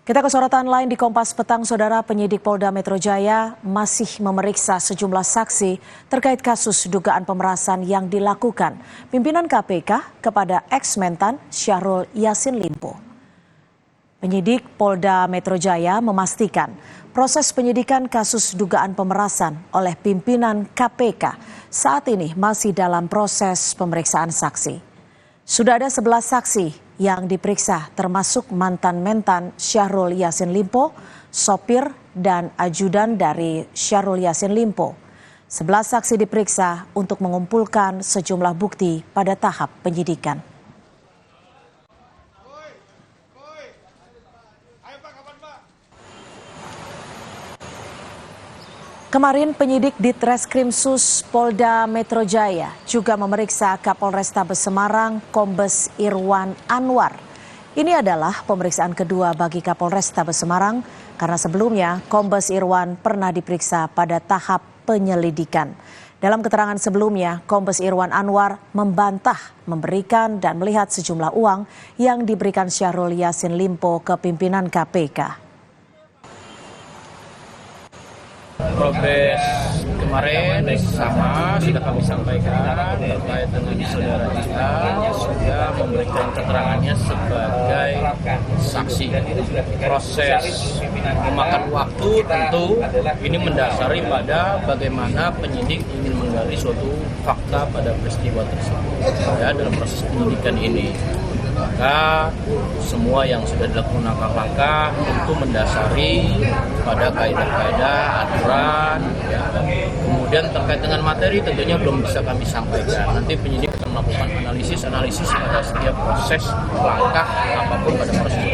Kita ke sorotan lain di Kompas Petang, Saudara. Penyidik Polda Metro Jaya masih memeriksa sejumlah saksi terkait kasus dugaan pemerasan yang dilakukan pimpinan KPK kepada ex-mentan Syahrul Yassin Limpo. Penyidik Polda Metro Jaya memastikan proses penyidikan kasus dugaan pemerasan oleh pimpinan KPK saat ini masih dalam proses pemeriksaan saksi. Sudah ada 11 saksi yang diperiksa termasuk mantan-mentan Syahrul Yassin Limpo, sopir dan ajudan dari Syahrul Yassin Limpo. 11 saksi diperiksa untuk mengumpulkan sejumlah bukti pada tahap penyidikan. Kemarin penyidik di Treskrimsus Polda Metro Jaya juga memeriksa Kapolrestabes Semarang Kombes Irwan Anwar. Ini adalah pemeriksaan kedua bagi Kapolrestabes Semarang karena sebelumnya Kombes Irwan pernah diperiksa pada tahap penyelidikan. Dalam keterangan sebelumnya, Kombes Irwan Anwar membantah memberikan dan melihat sejumlah uang yang diberikan Syahrul Yassin Limpo ke pimpinan KPK. Progres kemarin sama sudah kami sampaikan terkait dengan saudara kita yang sudah memberikan keterangannya sebagai saksi. Proses memakan waktu tentu ini mendasari pada bagaimana penyidik ingin menggali suatu fakta pada peristiwa tersebut ya, dalam proses penyidikan ini. Maka semua yang sudah dilakukan langkah-langkah tentu mendasari pada kaidah-kaidah aturan ya. Kemudian terkait dengan materi tentunya belum bisa kami sampaikan. Nanti penyidik akan melakukan analisis pada setiap proses langkah apapun pada proses